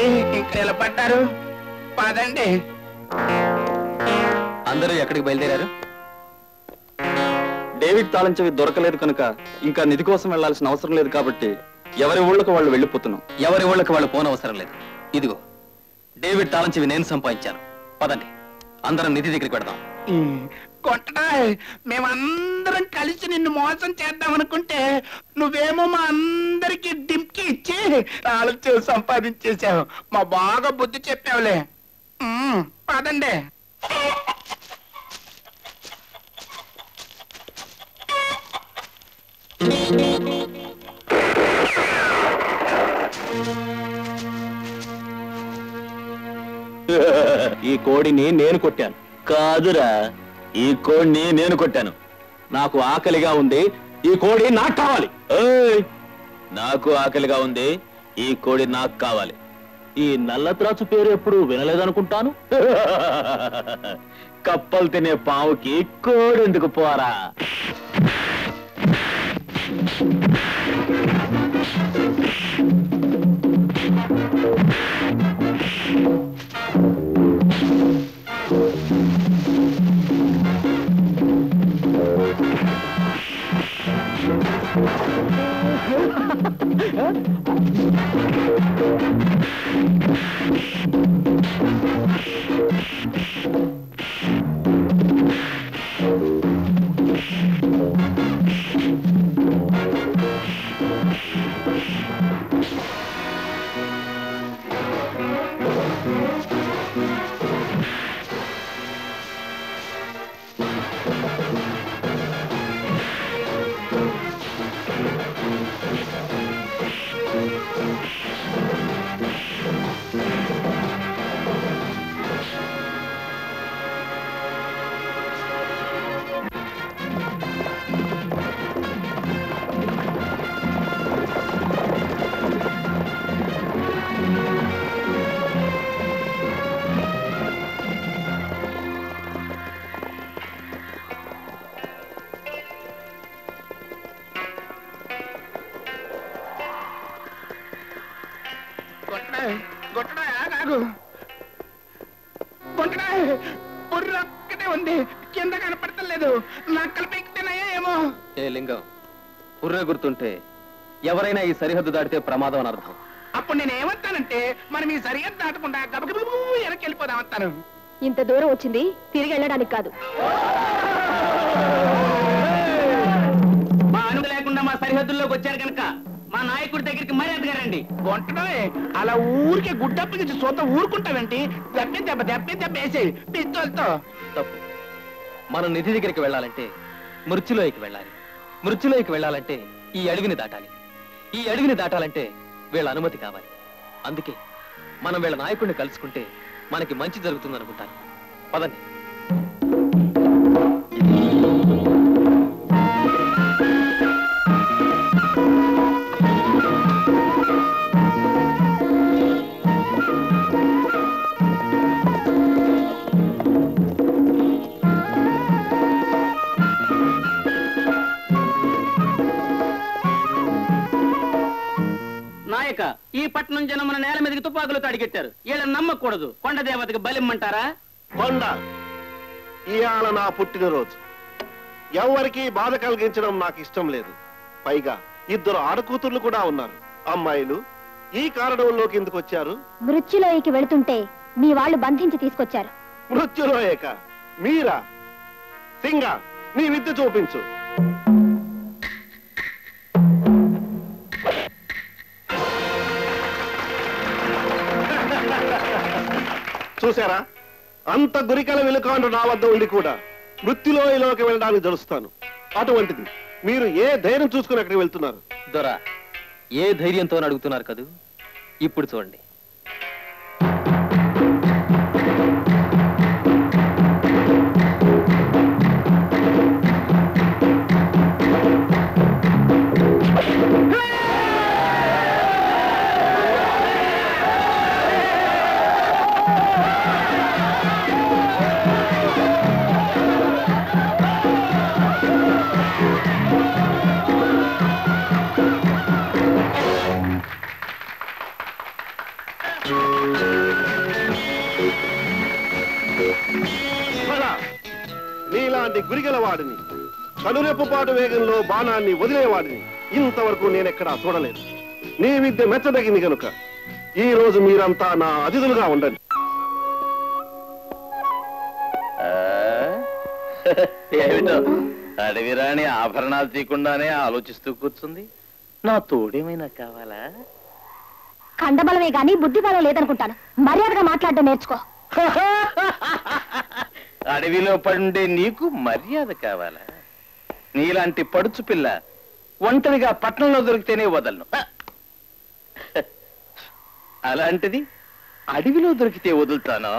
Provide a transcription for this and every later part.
ఏంటి ఇక్కడ నిలబడ్డారు? పదండి. అందరూ ఎక్కడికి బయలుదేరారు? డేవిడ్ తాళం చెవి దొరకలేదు కనుక ఇంకా నిధి కోసం వెళ్లాల్సిన అవసరం లేదు కాబట్టి ఎవరి ఊళ్ళకు వాళ్ళు వెళ్ళిపోతున్నాం. ఎవరి ఊళ్ళకి వాళ్ళు పోనవసరం లేదు. ఇదిగో డేవిడ్ తాళం చెవి నేను సంపాదించాను. పదండి, అందరం నిధి దగ్గరికి పెడదాం. కొట్టడా, మేమందరం కలిసి నిన్ను మోసం చేద్దాం అనుకుంటే నువ్వేమో మా అందరికి డింకి ఇచ్చి తాళం చెవి సంపాదించేసావు. మా బాగా బుద్ధి చెప్పావులే. పదండి. ఈ కోడిని నేను కొట్టాను. కాదురా, ఈ కోడిని నేను కొట్టాను. నాకు ఆకలిగా ఉంది, ఈ కోడి నాకు కావాలి. నాకు ఆకలిగా ఉంది, ఈ కోడి నాకు కావాలి. ఈ నల్ల త్రాచు పేరు ఎప్పుడు వినలేదనుకుంటాను. కప్పలు తినే పావుకి కోడి ఎందుకు పోరా? బుర్రొక్కటే ఉంది, కింద కనపడతలేదు. నక్కలు పెక్కితేనయ్యా ఏమో. ఏ లింగం, బుర్ర గుర్తుంటే ఎవరైనా ఈ సరిహద్దు దాటితే ప్రమాదం అని అర్థం. అప్పుడు నేను ఏమంటానంటే మనం ఈ సరిహద్దు దాటకుండా గబగబు వెనక్కి వెళ్ళిపోదామంటాను. ఇంత దూరం వచ్చింది తిరిగి వెళ్ళడానికి కాదు. మా అనుమతి లేకుండా మా సరిహద్దుల్లోకి వచ్చారు కనుక మా నాయకుడి దగ్గరికి మర్యాదగా రండి. కొంటనే అలా ఊరికే గుడ్డప్పగించి సొంత ఊరుకుంటావేంటి? దెబ్బ వేసేయి పిస్తోల్తో. తప్పు. మనం నిధి దగ్గరికి వెళ్ళాలంటే మృత్యులోకి వెళ్ళాలి. మృత్యులోకి వెళ్ళాలంటే ఈ అడవిని దాటాలి. ఈ అడవిని దాటాలంటే వీళ్ళ అనుమతి కావాలి. అందుకే మనం వీళ్ళ నాయకుడిని కలుసుకుంటే మనకి మంచి జరుగుతుంది అనుకుంటాను. పదండి. నాయక, ఈ పట్టణం జనం మన నేల మీదకి తుపాకులతో అడిగెట్టారు. వీళ్ళని నమ్మకూడదు. కొండ దేవతకి బలిమ్మంటారా? కొండ, ఇవాళ నా పుట్టినరోజు. ఎవరికి బాధ కలిగించడం నాకు ఇష్టం లేదు. పైగా 2 ఆడకూతుర్లు కూడా ఉన్నారు. అమ్మాయిలు ఈ కారణంలోకి ఎందుకు వచ్చారు? మృత్యులోకి వెళుతుంటే మీ వాళ్ళు బంధించి తీసుకొచ్చారు. మృత్యులోయక మీరా? సింగ, నీ విద్య చూపించు. చూసారా, అంత గురికల వెలుకాండు నా వద్ద ఉండి కూడా మృత్యులోయలోకి వెళ్ళడానికి జరుస్తాను. అటువంటిది మీరు ఏ ధైర్యం చూసుకుని అక్కడికి వెళ్తున్నారు? దొరా, ఏ ధైర్యంతో అడుగుతున్నారు కదూ? ఇప్పుడు చూడండి. నీలాంటి గురిగల వాడిని, కనురెప్పుపాటు వేగంలో బాణాన్ని వదిలేవాడిని ఇంతవరకు నేనెక్కడా చూడలేదు. నీ విద్య మెచ్చదగింది గనుక ఈ రోజు మీరంతా నా అతిథులుగా ఉండండి. ఏమిటో అడవిరాణి ఆభరణాలు తీయకుండానే ఆలోచిస్తూ కూర్చుంది. నా తోడేమైనా కావాలా? కండబలమే గాని బుద్ధి బలం లేదనుకుంటాను. మర్యాదగా మాట్లాడడం నేర్చుకో. అడవిలో పడుండే నీకు మర్యాద కావాలా? నీలాంటి పడుచు పిల్ల ఒంటరిగా పట్టణంలో దొరికితేనే వదలను. అలాంటిది అడవిలో దొరికితే వదులుతాను.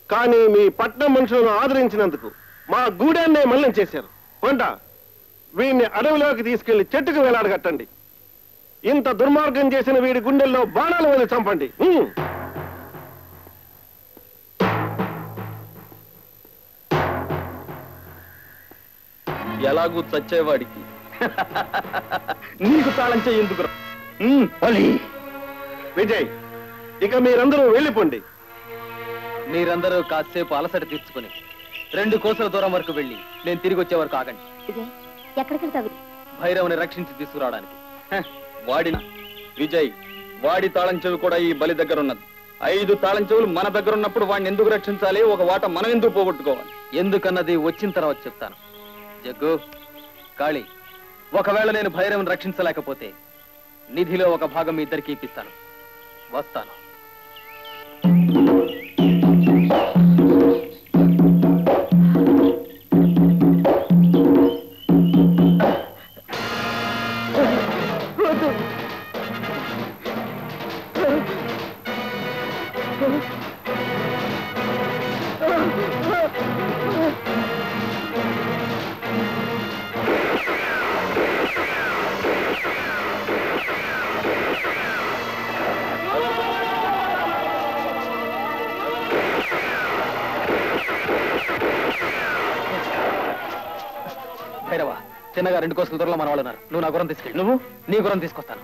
కానీ మీ పట్నం మనుషులను ఆదరించినందుకు మా గూడాన్నే మల్లం చేశారు. కొండ వీడిని అడవిలోకి తీసుకెళ్లి చెట్టుకు వేలాడగట్టండి. ఇంత దుర్మార్గం చేసిన వీడి గుండెల్లో బాణాలు వదిలి చంపండి. ఎలాగూ చచ్చేవాడికి నీకు తాళం ఎందుకు? విజయ్, ఇక మీరందరూ వెళ్ళిపోండి. మీరందరూ కాసేపు అలసట తీర్చుకుని 2 కోసల దూరం వరకు వెళ్ళి నేను తిరిగి వచ్చే వరకు ఆగండి. విజయ్, ఎక్కడికి వెళ్తావు? భైరవుని రక్షించి తీసుకురావడానికి. వాడి విజయ్, వాడి తాళం చెవి కూడా ఈ బలి దగ్గర ఉన్నది. 5 తాళం చెవులు మన దగ్గర ఉన్నప్పుడు వాడిని ఎందుకు రక్షించాలి? ఒక వాట మనం ఎందుకు పోగొట్టుకోవాలి? ఎందుకన్నది వచ్చిన తర్వాత చెప్తాను. జగ్గు, కాళీ, ఒకవేళ నేను భైరవుని రక్షించలేకపోతే నిధిలో ఒక భాగం మీ ఇద్దరికి ఇప్పిస్తాను. వస్తాను. భైరవ, చిన్నగా 2 కోసల దూరంలో మన వాళ్ళు ఉన్నారు. నువ్వు నా గురం తీసుకెళ్ళి, నువ్వు నీ గురం తీసుకొస్తాను.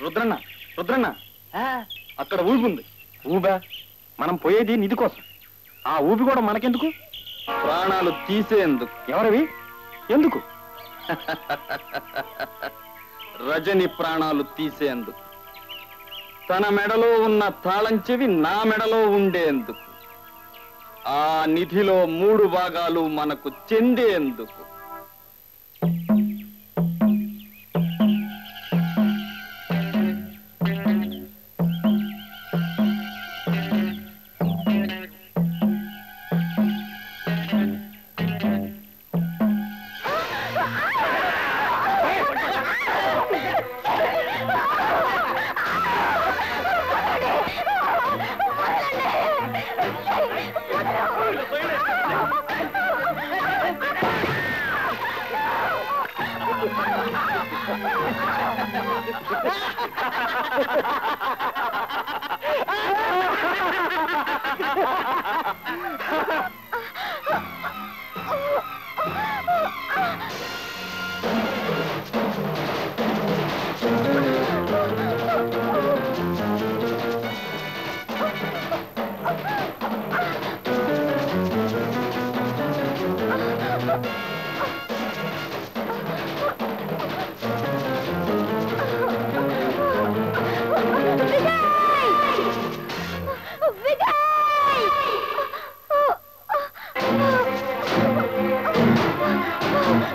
రుద్రన్న, రుద్రన్న, అక్కడ ఊబి ఉంది. ఊబా? మనం పోయేది నిధి కోసం. ఆ ఊబి కూడా మనకెందుకు? ప్రాణాలు తీసేందుకు. ఎవరవి? ఎందుకు? రజని ప్రాణాలు తీసేందుకు. తన మెడలో ఉన్న తాళం చెవి నా మెడలో ఉండేందుకు. ఆ నిధిలో 3 భాగాలు మనకు చెందేందుకు.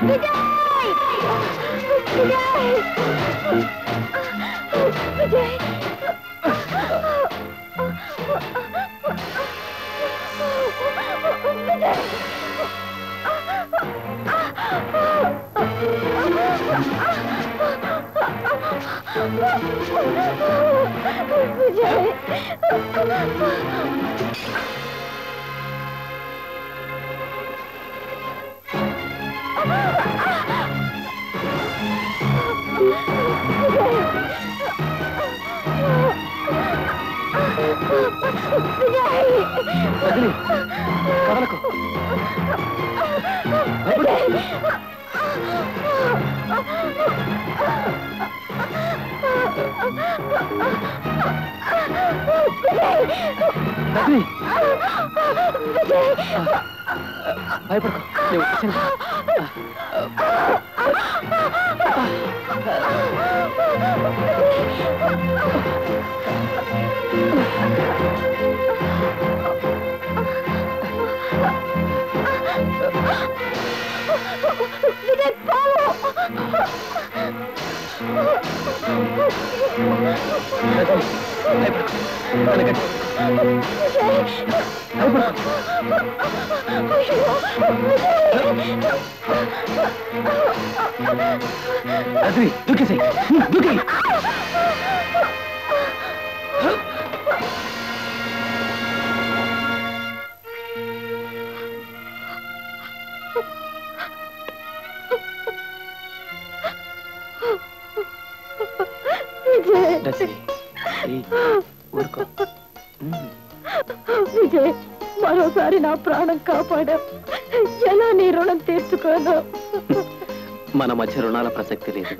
Vijay! రజని కదలకు భయపడు. రజని భయపడకు నేను వచ్చాను. రజని దూకేసాయి దూకే. ఊరుకో. విజయ్, మరోసారి నా ప్రాణం కాపాడా. ఎలా నీ రుణం తీర్చుకోను? మన మధ్య రుణాల ప్రసక్తి లేదు.